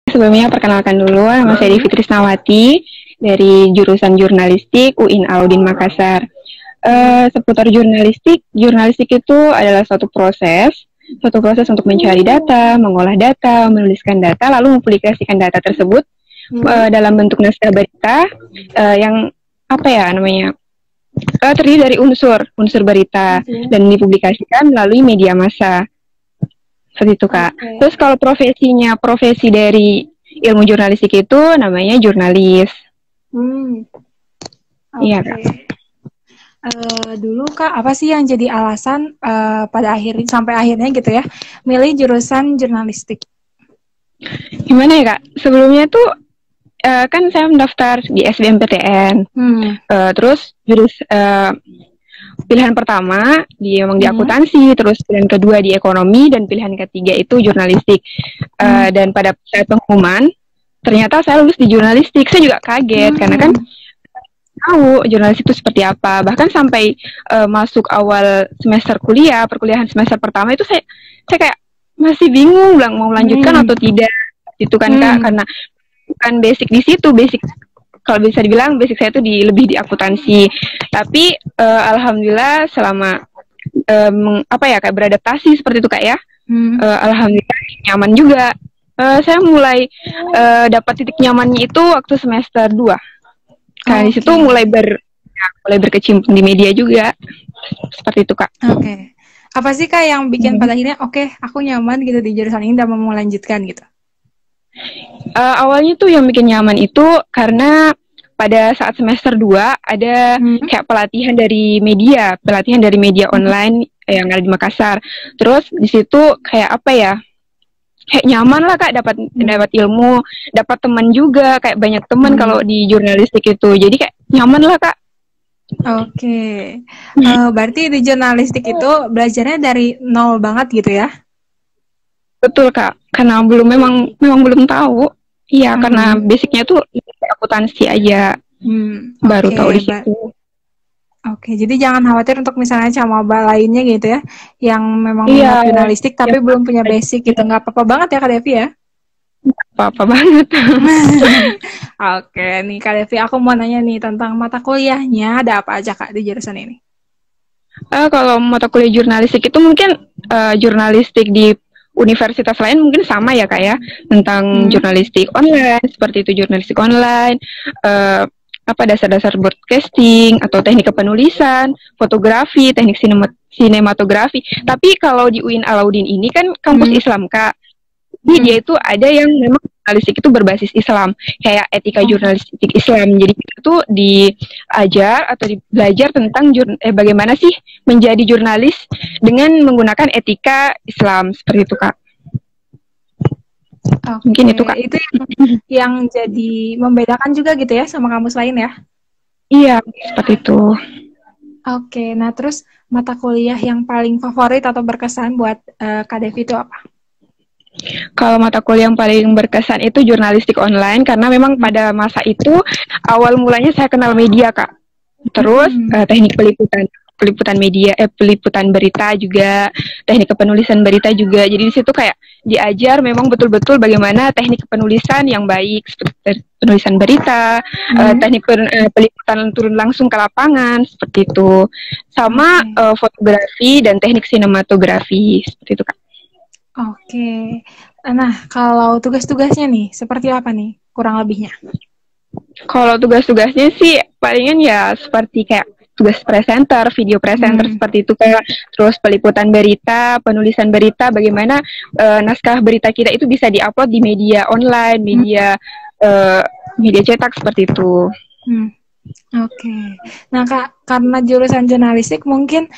Sebelumnya perkenalkan dulu, nama saya Devi Trisnawati dari jurusan Jurnalistik UIN Alauddin Makassar. Seputar jurnalistik, jurnalistik itu adalah suatu proses untuk mencari data, mengolah data, menuliskan data, lalu mempublikasikan data tersebut dalam bentuk naskah berita yang apa ya namanya terdiri dari unsur berita dan dipublikasikan melalui media massa. Seperti itu, Kak. Terus kalau profesi dari ilmu jurnalistik itu namanya jurnalis. Iya, Kak. Dulu Kak, apa sih yang jadi alasan sampai akhirnya gitu ya, milih jurusan jurnalistik? Gimana ya, Kak? Sebelumnya tuh kan saya mendaftar di SBMPTN. Terus pilihan pertama di akuntansi, terus pilihan kedua di ekonomi, dan pilihan ketiga itu jurnalistik. Dan pada saat pengumuman, ternyata saya lulus di jurnalistik. Saya juga kaget karena kan tahu jurnalis itu seperti apa. Bahkan sampai masuk awal semester perkuliahan semester pertama itu saya kayak masih bingung bilang mau melanjutkan atau tidak. Itu kan Kak, karena bukan basic di situ, kalau bisa dibilang basic saya itu lebih di akuntansi. Tapi alhamdulillah selama kayak beradaptasi seperti itu Kak ya. Alhamdulillah nyaman juga. Saya mulai dapat titik nyamannya itu waktu semester 2. Karena di situ mulai berkecimpung di media juga. Seperti itu Kak. Apa sih Kak yang bikin pada akhirnya aku nyaman gitu di jurusan ini dan mau melanjutkan gitu? Awalnya tuh yang bikin nyaman itu karena pada saat semester 2 ada kayak pelatihan dari media online yang ada di Makassar. Terus di situ kayak apa ya? Kayak nyaman lah Kak, dapat ilmu, dapat teman juga, kayak banyak teman kalau di jurnalistik itu. Jadi kayak nyaman lah Kak. Berarti di jurnalistik itu belajarnya dari nol banget gitu ya? Betul Kak, karena memang belum tahu. Iya, karena basicnya tuh akuntansi aja. Baru tahu di situ. Jadi jangan khawatir untuk misalnya sama lainnya gitu ya, yang memang minat jurnalistik tapi belum punya basic gitu. Nggak apa-apa banget ya Kak Devi ya? Nggak apa-apa banget. Nih Kak Devi, aku mau nanya nih tentang mata kuliahnya, ada apa aja Kak di jurusan ini? Kalau mata kuliah jurnalistik itu mungkin jurnalistik di universitas lain mungkin sama ya Kak ya, tentang jurnalistik online, seperti itu jurnalistik online, dasar-dasar broadcasting atau teknik kepenulisan, fotografi, teknik sinematografi. Tapi kalau di UIN Alauddin ini kan kampus Islam Kak. Jadi dia itu ada yang memang jurnalistik itu berbasis Islam, kayak etika jurnalistik Islam. Jadi itu diajar atau belajar tentang bagaimana sih menjadi jurnalis dengan menggunakan etika Islam, seperti itu Kak. Mungkin itu Kak. Itu yang jadi membedakan juga gitu ya sama kampus lain ya? Iya, seperti itu. Nah terus mata kuliah yang paling favorit atau berkesan buat Kak Devi itu apa? Kalau mata kuliah yang paling berkesan itu jurnalistik online, karena memang pada masa itu awal mulanya saya kenal media Kak. Terus teknik peliputan media, peliputan berita juga, teknik kepenulisan berita juga. Jadi di situ kayak diajar memang betul-betul bagaimana teknik penulisan yang baik, seperti penulisan berita, teknik peliputan turun langsung ke lapangan, seperti itu. Sama fotografi dan teknik sinematografi, seperti itu Kak. Nah kalau tugas-tugasnya nih, seperti apa nih kurang lebihnya? Kalau tugas-tugasnya sih palingan ya seperti kayak tugas presenter, video presenter seperti itu Kak. Terus peliputan berita, penulisan berita, bagaimana naskah berita kita itu bisa diupload di media online, media cetak seperti itu. Nah Kak, karena jurusan jurnalistik mungkin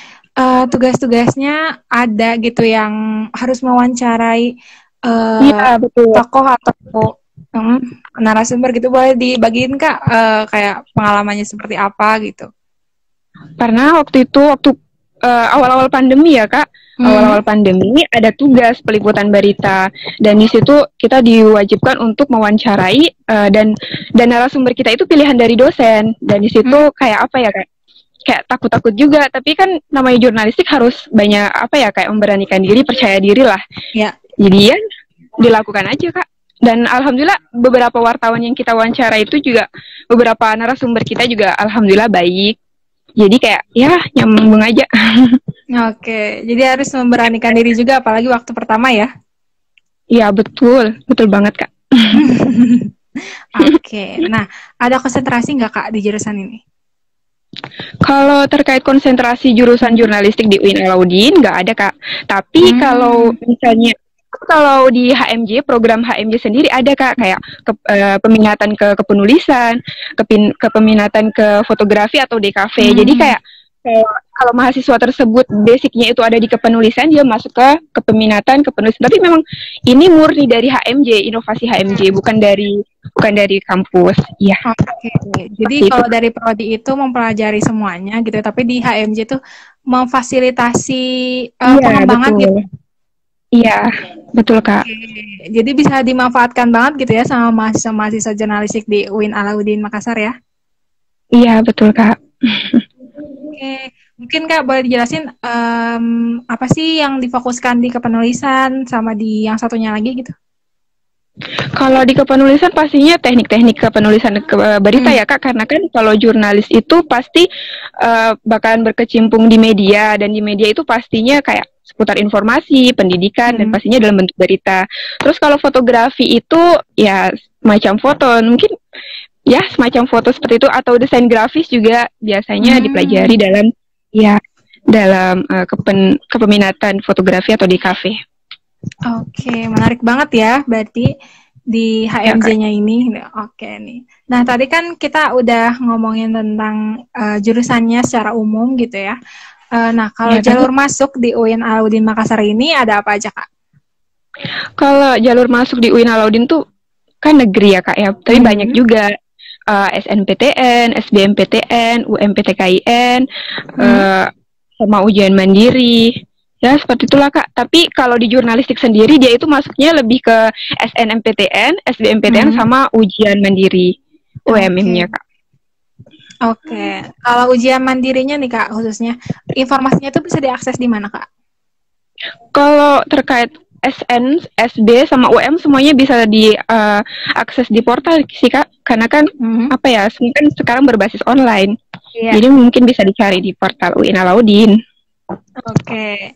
tugas-tugasnya ada gitu yang harus mewawancarai tokoh atau narasumber gitu. Boleh dibagiin Kak kayak pengalamannya seperti apa gitu? Karena waktu awal-awal pandemi ya Kak, awal-awal pandemi ada tugas peliputan berita, dan di situ kita diwajibkan untuk mewawancarai dan narasumber kita itu pilihan dari dosen, dan di situ kayak apa ya Kak? Kayak takut-takut juga, tapi kan namanya jurnalistik harus banyak kayak memberanikan diri, percaya diri lah. Jadi ya dilakukan aja Kak. Dan alhamdulillah beberapa wartawan yang kita wawancara itu juga, beberapa narasumber kita juga alhamdulillah baik. Jadi kayak ya nyambung aja. Oke, jadi harus memberanikan diri juga, apalagi waktu pertama ya. Iya betul, betul banget Kak. Oke, nah ada konsentrasi nggak Kak di jurusan ini? Kalau terkait konsentrasi jurusan jurnalistik di UIN Alauddin nggak ada Kak. Tapi kalau misalnya kalau di HMJ, program HMJ sendiri ada Kak, kayak peminatan ke kepenulisan, kepeminatan ke fotografi atau DKV. Jadi kayak kalau mahasiswa tersebut basicnya itu ada di kepenulisan, dia masuk ke kepeminatan kepenulisan. Tapi memang ini murni dari HMJ, inovasi HMJ, bukan dari kampus. Iya. Oke. Jadi kalau dari prodi itu mempelajari semuanya gitu, tapi di HMJ itu memfasilitasi pengembangan betul. gitu. Iya, betul Kak. Oke. Jadi bisa dimanfaatkan banget gitu ya sama mahasiswa-mahasiswa jurnalistik di UIN Alauddin Makassar ya? Iya, betul Kak. Oke, mungkin Kak boleh dijelasin apa sih yang difokuskan di kepenulisan sama di yang satunya lagi gitu? Kalau di kepenulisan pastinya teknik-teknik kepenulisan berita ya Kak, karena kan kalau jurnalis itu pasti bakalan berkecimpung di media, dan di media itu pastinya kayak seputar informasi, pendidikan, dan pastinya dalam bentuk berita. Terus kalau fotografi itu ya macam foto, mungkin ya semacam foto seperti itu, atau desain grafis juga biasanya dipelajari dalam kepeminatan fotografi atau di kafe. Oke, menarik banget ya berarti di HMJ-nya ini. Oke nih. Nah, tadi kan kita udah ngomongin tentang jurusannya secara umum gitu ya. Nah, kalau jalur masuk di UIN Alauddin Makassar ini ada apa aja, Kak? Kalau jalur masuk di UIN Alauddin tuh kan negeri ya Kak ya, tapi banyak juga SNPTN, SBMPTN, UMPTKIN, sama ujian mandiri. Ya seperti itulah Kak. Tapi kalau di jurnalistik sendiri dia itu masuknya lebih ke SNMPTN, SBMPTN sama ujian mandiri, UMM-nya Kak. Oke. Kalau ujian mandirinya nih Kak khususnya, informasinya itu bisa diakses di mana Kak? Kalau terkait SN, SB sama UM semuanya bisa diakses di portal sih Kak. Karena kan apa ya, kan sekarang berbasis online. Jadi mungkin bisa dicari di portal UIN Alauddin. Oke.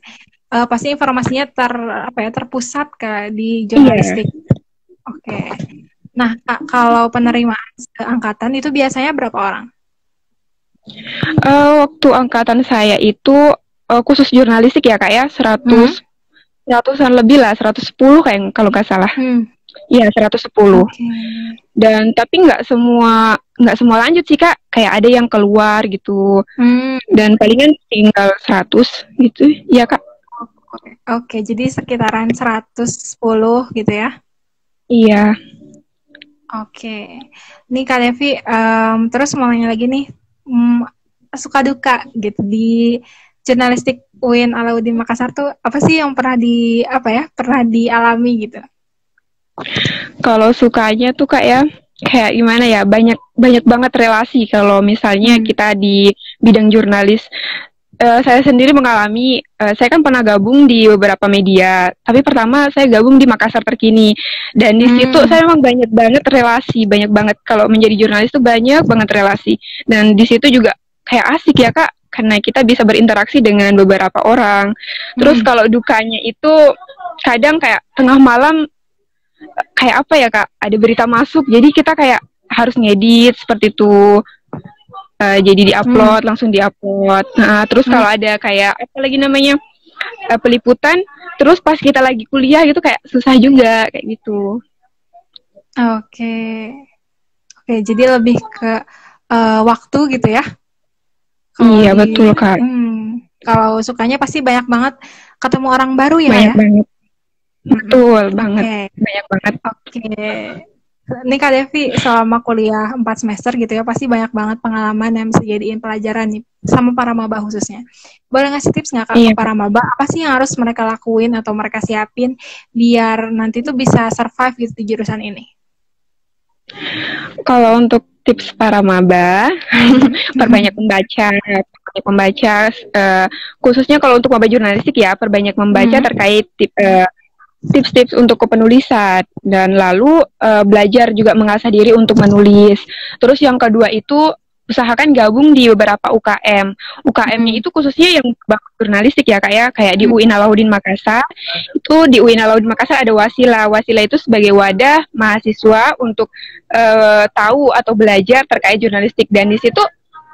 Pasti informasinya terpusat Kak di jurnalistik. Oke. Nah, Kak, kalau penerimaan angkatan itu biasanya berapa orang? Waktu angkatan saya itu khusus jurnalistik ya Kak ya, 100-an lebih lah, 110 kayak kalau nggak salah. Iya, 110. Dan tapi nggak semua lanjut sih Kak, kayak ada yang keluar gitu. Dan palingan tinggal 100 gitu ya Kak. Oke, jadi sekitaran 110 gitu ya? Iya. Oke. Nih Kak Devi, terus mau nanya lagi nih, suka duka gitu di jurnalistik UIN Alauddin Makassar tuh apa sih yang pernah dialami gitu? Kalau sukanya tuh Kak ya, kayak gimana ya, banyak banget relasi kalau misalnya kita di bidang jurnalis. Saya sendiri mengalami, saya kan pernah gabung di beberapa media, tapi pertama saya gabung di Makassar Terkini, dan di situ saya memang banyak banget relasi, banyak banget kalau menjadi jurnalis tuh banyak banget relasi, dan di situ juga kayak asik ya Kak, karena kita bisa berinteraksi dengan beberapa orang. Terus kalau dukanya itu kadang kayak tengah malam, kayak apa ya Kak, ada berita masuk, jadi kita kayak harus ngedit seperti itu. Jadi diupload, langsung diupload. Nah, terus kalau ada kayak apa lagi namanya peliputan, terus pas kita lagi kuliah gitu kayak susah juga kayak gitu. Oke, jadi lebih ke waktu gitu ya? Iya betul Kak. Kalau sukanya pasti banyak banget ketemu orang baru ya? Banyak banget. Betul banget, banyak banget. Oke. Nih Kak Devi, selama kuliah 4 semester gitu ya, pasti banyak banget pengalaman yang bisa jadiin pelajaran nih, sama para maba khususnya. Boleh ngasih tips nggak Kak ke para maba, apa sih yang harus mereka lakuin atau mereka siapin biar nanti tuh bisa survive gitu di jurusan ini? Kalau untuk tips para maba, perbanyak membaca, khususnya kalau untuk maba jurnalistik ya, perbanyak membaca terkait tips-tips untuk kepenulisan dan lalu belajar juga mengasah diri untuk menulis. Terus yang kedua itu usahakan gabung di beberapa UKM. UKM-nya itu khususnya yang jurnalistik ya kayak di UIN Alauddin Makassar. Itu di UIN Alauddin Makassar ada Wasila. Wasila itu sebagai wadah mahasiswa untuk tahu atau belajar terkait jurnalistik, dan di situ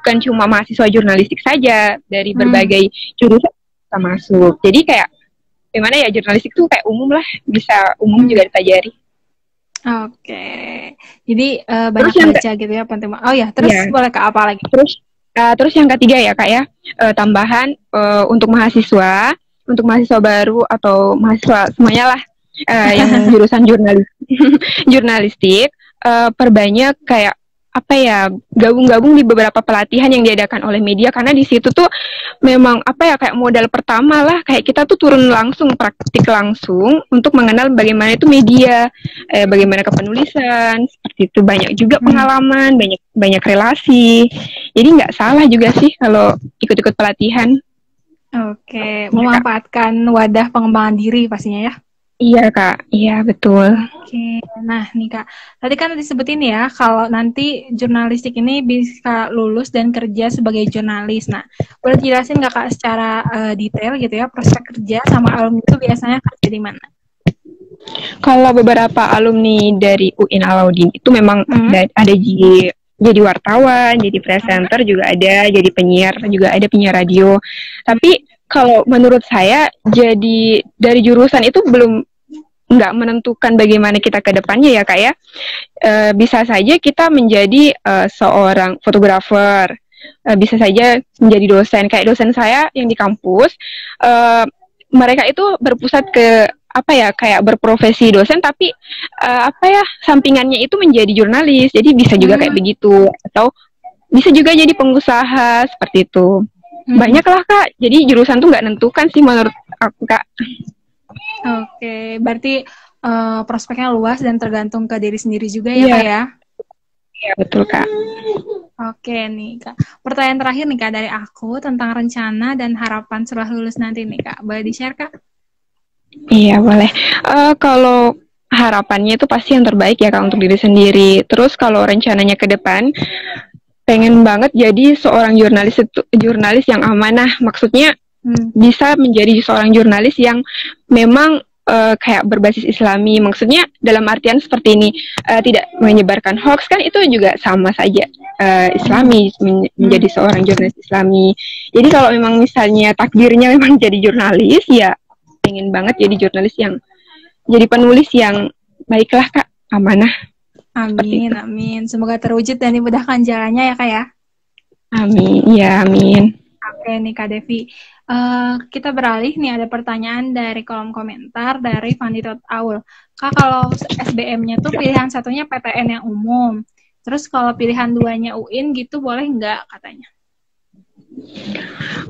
bukan cuma mahasiswa jurnalistik saja, dari berbagai jurusan bisa masuk. Jadi kayak gimana ya, jurnalistik tuh kayak umum lah, bisa umum juga dipelajari. Oke, jadi banyak baca gitu ya, penting. Oh ya, terus boleh Kak apa lagi? Terus yang ketiga ya Kak ya, tambahan untuk mahasiswa baru atau mahasiswa semuanya lah yang jurusan jurnalistik, perbanyak kayak apa ya, gabung-gabung di beberapa pelatihan yang diadakan oleh media, karena di situ tuh memang apa ya, kayak modal pertama lah, kayak kita tuh turun langsung, praktik langsung untuk mengenal bagaimana itu media, bagaimana kepenulisan, seperti itu. Banyak juga pengalaman, banyak relasi, jadi nggak salah juga sih kalau ikut-ikut pelatihan. Oke, memanfaatkan wadah pengembangan diri pastinya ya. Iya Kak, iya betul. Oke, nah nih Kak, tadi kan disebutin ya kalau nanti jurnalistik ini bisa lulus dan kerja sebagai jurnalis. Nah, boleh jelasin nggak Kak secara detail gitu ya, prospek kerja sama alumni itu biasanya kerja di mana? Kalau beberapa alumni dari UIN Alauddin itu memang ada jadi wartawan, jadi presenter juga ada, jadi penyiar juga ada, penyiar radio. Tapi kalau menurut saya jadi dari jurusan itu nggak menentukan bagaimana kita ke depannya ya Kak ya. Bisa saja kita menjadi seorang fotografer, bisa saja menjadi dosen. Kayak dosen saya yang di kampus, mereka itu berpusat ke apa ya, kayak berprofesi dosen tapi apa ya, sampingannya itu menjadi jurnalis. Jadi bisa juga kayak begitu, atau bisa juga jadi pengusaha seperti itu. Banyak lah Kak. Jadi jurusan tuh nggak nentukan sih menurut aku Kak. Oke, berarti prospeknya luas dan tergantung ke diri sendiri juga ya Kak ya? Iya betul Kak. Oke nih Kak, pertanyaan terakhir nih Kak dari aku tentang rencana dan harapan setelah lulus nanti nih Kak, boleh di-share Kak? Iya boleh. Kalau harapannya itu pasti yang terbaik ya Kak untuk diri sendiri. Terus kalau rencananya ke depan, pengen banget jadi seorang jurnalis yang amanah. Maksudnya bisa menjadi seorang jurnalis yang memang kayak berbasis Islami. Maksudnya dalam artian seperti ini, tidak menyebarkan hoax, kan itu juga sama saja Islami, menjadi seorang jurnalis Islami. Jadi kalau memang misalnya takdirnya memang jadi jurnalis, ya pengen banget jadi jurnalis yang jadi penulis yang baiklah Kak, amanah. Amin, amin. Semoga terwujud dan dimudahkan jalannya ya Kak ya. Amin, ya amin. Oke nih Kak Devi, kita beralih nih, ada pertanyaan dari kolom komentar dari Fandi.Aul. Kak, kalau SBM-nya tuh pilihan satunya PTN yang umum, terus kalau pilihan duanya UIN gitu boleh nggak katanya?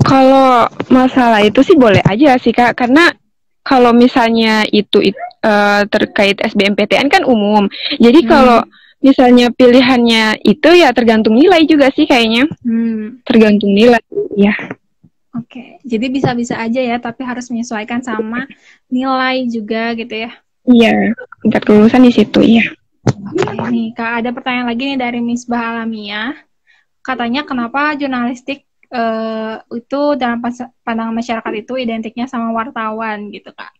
Kalau masalah itu sih boleh aja sih Kak, karena kalau misalnya itu terkait SBMPTN kan umum. Jadi kalau misalnya pilihannya itu ya tergantung nilai juga sih kayaknya. Tergantung nilai ya. Oke, jadi bisa-bisa aja ya, tapi harus menyesuaikan sama nilai juga gitu ya. Iya, tingkat kelulusan di situ ya. Oke nih Kak, ada pertanyaan lagi nih dari Misbah Alamiah. Katanya kenapa jurnalistik itu dalam pandangan masyarakat itu identiknya sama wartawan gitu Kak?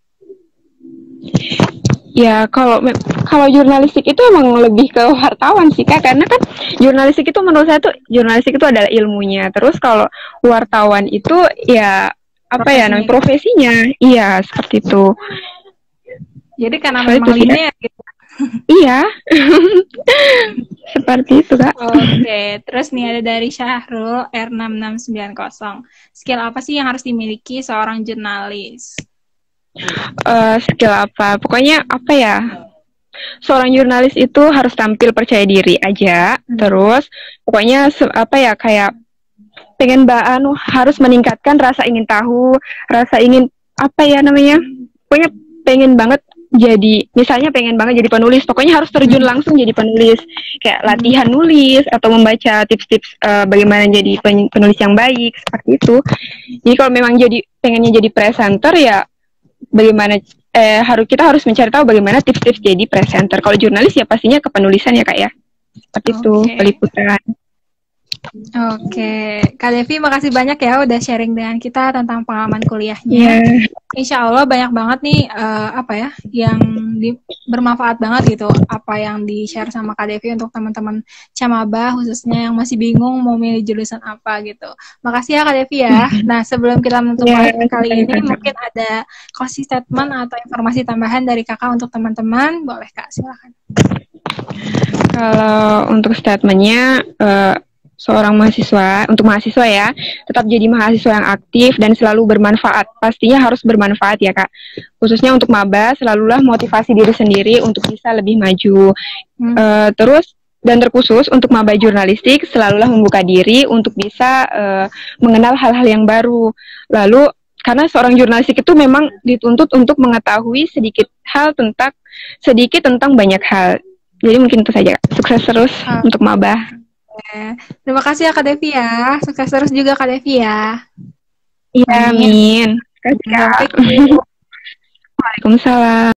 Ya kalau jurnalistik itu emang lebih ke wartawan sih Kak, karena kan jurnalistik itu menurut saya tuh, jurnalistik itu adalah ilmunya. Terus kalau wartawan itu ya apa ya namanya, profesinya. Iya seperti itu. Jadi karena memang linear gitu. Iya. Seperti itu Kak. Oke, terus nih ada dari Syahrul R6690. Skill apa sih yang harus dimiliki seorang jurnalis? Skill apa? Pokoknya apa ya? Seorang jurnalis itu harus tampil percaya diri aja. Terus pokoknya apa ya, kayak pengen harus meningkatkan rasa ingin tahu, rasa ingin apa ya namanya? Pokoknya pengen banget jadi, misalnya pengen banget jadi penulis, pokoknya harus terjun langsung jadi penulis, kayak latihan nulis atau membaca tips-tips bagaimana jadi penulis yang baik, seperti itu. Jadi kalau memang pengennya jadi presenter ya bagaimana kita harus mencari tahu bagaimana tips-tips jadi presenter. Kalau jurnalis ya pastinya kepenulisan ya Kak ya. Seperti itu, peliputan. Oke, Kak Devi makasih banyak ya udah sharing dengan kita tentang pengalaman kuliahnya. Insya Allah banyak banget nih yang bermanfaat banget gitu apa yang di-share sama Kak Devi untuk teman-teman Camaba khususnya yang masih bingung mau milih jurusan apa gitu. Makasih ya Kak Devi ya. Nah sebelum kita menutup kali ini mungkin ada closing statement atau informasi tambahan dari Kakak untuk teman-teman, boleh Kak silakan. Kalau untuk statementnya seorang mahasiswa, untuk mahasiswa ya, tetap jadi mahasiswa yang aktif dan selalu bermanfaat. Pastinya harus bermanfaat ya Kak. Khususnya untuk maba, selalulah motivasi diri sendiri untuk bisa lebih maju. Terus, dan terkhusus untuk maba jurnalistik, selalulah membuka diri untuk bisa mengenal hal-hal yang baru. Lalu, karena seorang jurnalistik itu memang dituntut untuk mengetahui sedikit tentang banyak hal. Jadi mungkin itu saja. Sukses terus untuk maba. Terima kasih ya Kak Devi ya. Sukses terus juga Kak Devi ya. Iya, amin. Waalaikumsalam.